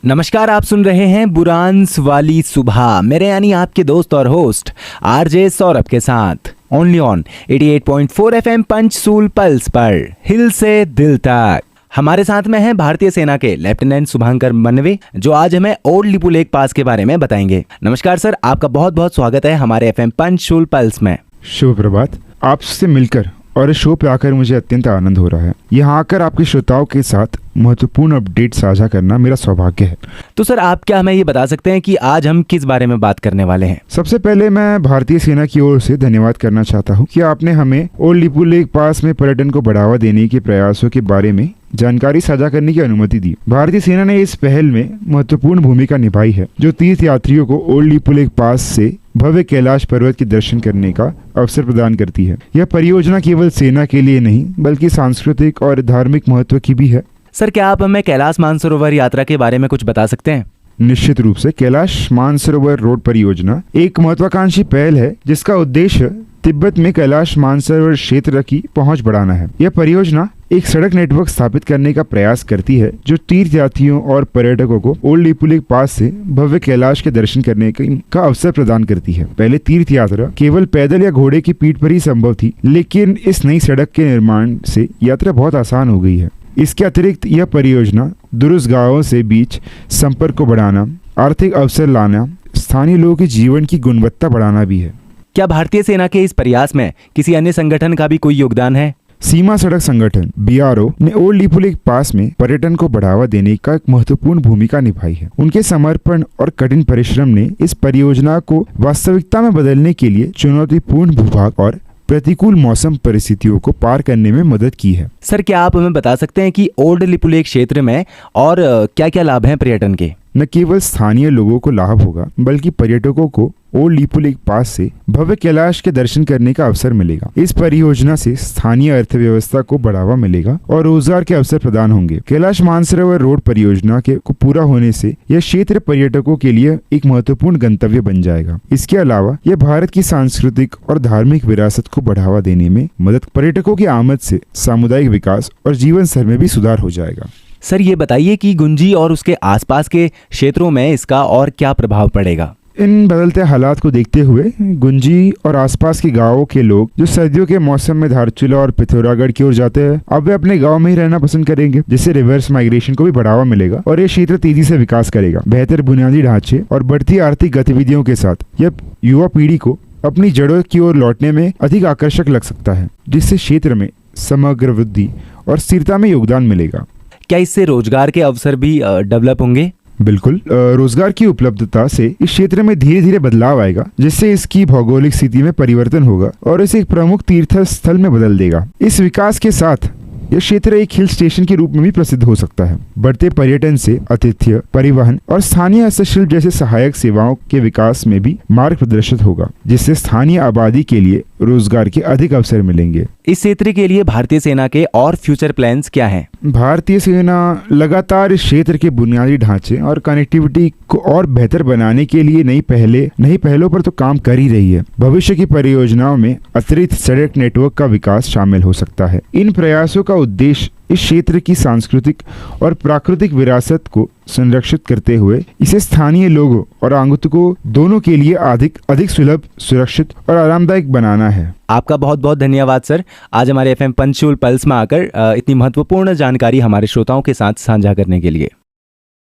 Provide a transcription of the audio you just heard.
नमस्कार, आप सुन रहे हैं बुरांस वाली सुबह, मेरे यानी आपके दोस्त और होस्ट आरजे सौरभ के साथ ओनली ऑन 88.4 एफएम पंचसूल पल्स पर, हिल से दिल तक। हमारे साथ में है भारतीय सेना के लेफ्टिनेंट शुभांकर मनवे, जो आज हमें ओल्ड लिपू लेक पास के बारे में बताएंगे। नमस्कार सर, आपका बहुत बहुत स्वागत है हमारे एफएम पंचसूल पल्स में। शुभ प्रभात। आपसे मिलकर और इस शो पे आकर मुझे अत्यंत आनंद हो रहा है। यहाँ आकर आपके श्रोताओं के साथ महत्वपूर्ण अपडेट साझा करना मेरा सौभाग्य है। तो सर, आप क्या हमें ये बता सकते हैं कि आज हम किस बारे में बात करने वाले हैं? सबसे पहले मैं भारतीय सेना की ओर से धन्यवाद करना चाहता हूँ कि आपने हमें ओल्ड लिपू लेक पास में पर्यटन को बढ़ावा देने के प्रयासों के बारे में जानकारी साझा करने की अनुमति दी। भारतीय सेना ने इस पहल में महत्वपूर्ण भूमिका निभाई है, जो तीर्थ यात्रियों को ओल्ड लिपू लेक पास से भव्य कैलाश पर्वत के दर्शन करने का अवसर प्रदान करती है। यह परियोजना केवल सेना के लिए नहीं बल्कि सांस्कृतिक और धार्मिक महत्व की भी है। सर, क्या आप हमें कैलाश मानसरोवर यात्रा के बारे में कुछ बता सकते हैं? निश्चित रूप से। कैलाश मानसरोवर रोड परियोजना एक महत्वाकांक्षी पहल है जिसका उद्देश्य तिब्बत में कैलाश मानसरोवर क्षेत्र की पहुंच बढ़ाना है। यह परियोजना एक सड़क नेटवर्क स्थापित करने का प्रयास करती है जो तीर्थयात्रियों और पर्यटकों को ओल्ड लिपू लेक पास से भव्य कैलाश के दर्शन करने का अवसर प्रदान करती है। पहले तीर्थ यात्रा केवल पैदल या घोड़े की पीठ पर ही संभव थी, लेकिन इस नई सड़क के निर्माण से यात्रा बहुत आसान हो गई है। इसके अतिरिक्त यह परियोजना दूरस्थ गांवों से बीच संपर्क को बढ़ाना, आर्थिक अवसर लाना, स्थानीय लोगों के जीवन की गुणवत्ता बढ़ाना भी है। क्या भारतीय सेना के इस प्रयास में किसी अन्य संगठन का भी कोई योगदान है? सीमा सड़क संगठन BRO ने ओल्ड लिपू लेक पास में पर्यटन को बढ़ावा देने का एक महत्वपूर्ण भूमिका निभाई है। उनके समर्पण और कठिन परिश्रम ने इस परियोजना को वास्तविकता में बदलने के लिए चुनौतीपूर्ण भूभाग और प्रतिकूल मौसम परिस्थितियों को पार करने में मदद की है। सर, क्या आप हमें बता सकते हैं कि ओल्ड लिपू लेक क्षेत्र में और क्या क्या लाभ हैं पर्यटन के? न केवल स्थानीय लोगों को लाभ होगा बल्कि पर्यटकों को ओल्ड लिपू लेक पास से भव्य कैलाश के दर्शन करने का अवसर मिलेगा। इस परियोजना से स्थानीय अर्थव्यवस्था को बढ़ावा मिलेगा और रोजगार के अवसर प्रदान होंगे। कैलाश मानसरोवर रोड परियोजना को पूरा होने से यह क्षेत्र पर्यटकों के लिए एक महत्वपूर्ण गंतव्य बन जाएगा। इसके अलावा यह भारत की सांस्कृतिक और धार्मिक विरासत को बढ़ावा देने में मदद, पर्यटकों की आमद से सामुदायिक विकास और जीवन स्तर में भी सुधार हो जाएगा। सर, ये बताइए कि गुंजी और उसके आसपास के क्षेत्रों में इसका और क्या प्रभाव पड़ेगा? इन बदलते हालात को देखते हुए गुंजी और आसपास के गांवों के लोग जो सर्दियों के मौसम में धारचूला और पिथौरागढ़ की ओर जाते हैं, अब वे अपने गांव में ही रहना पसंद करेंगे, जिससे रिवर्स माइग्रेशन को भी बढ़ावा मिलेगा और ये क्षेत्र तेजी से विकास करेगा। बेहतर बुनियादी ढांचे और बढ़ती आर्थिक गतिविधियों के साथ यह युवा पीढ़ी को अपनी जड़ों की ओर लौटने में अधिक आकर्षक लग सकता है, जिससे क्षेत्र में समग्र वृद्धि और स्थिरता में योगदान मिलेगा। क्या इससे रोजगार के अवसर भी डेवलप होंगे? बिल्कुल। रोजगार की उपलब्धता से इस क्षेत्र में धीरे धीरे बदलाव आएगा, जिससे इसकी भौगोलिक स्थिति में परिवर्तन होगा और इसे एक प्रमुख तीर्थ स्थल में बदल देगा। इस विकास के साथ यह क्षेत्र एक हिल स्टेशन के रूप में भी प्रसिद्ध हो सकता है। बढ़ते पर्यटन से आतिथ्य, परिवहन और स्थानीय हस्तशिल्प जैसे सहायक सेवाओं के विकास में भी मार्ग प्रदर्शित होगा, जिससे स्थानीय आबादी के लिए रोजगार के अधिक अवसर मिलेंगे। इस क्षेत्र के लिए भारतीय सेना के और फ्यूचर प्लान्स क्या हैं? भारतीय सेना लगातार इस क्षेत्र के बुनियादी ढांचे और कनेक्टिविटी को और बेहतर बनाने के लिए नई पहलों पर तो काम कर ही रही है। भविष्य की परियोजनाओं में अतिरिक्त सड़क नेटवर्क का विकास शामिल हो सकता है। इन प्रयासों का उद्देश्य इस क्षेत्र की सांस्कृतिक और प्राकृतिक विरासत को संरक्षित करते हुए इसे स्थानीय लोगों और आगंतुकों दोनों के लिए अधिक सुलभ, सुरक्षित और आरामदायक बनाना है। आपका बहुत बहुत धन्यवाद सर, आज हमारे एफएम पंचसूल पल्स में आकर इतनी महत्वपूर्ण जानकारी हमारे श्रोताओं के साथ साझा करने के लिए।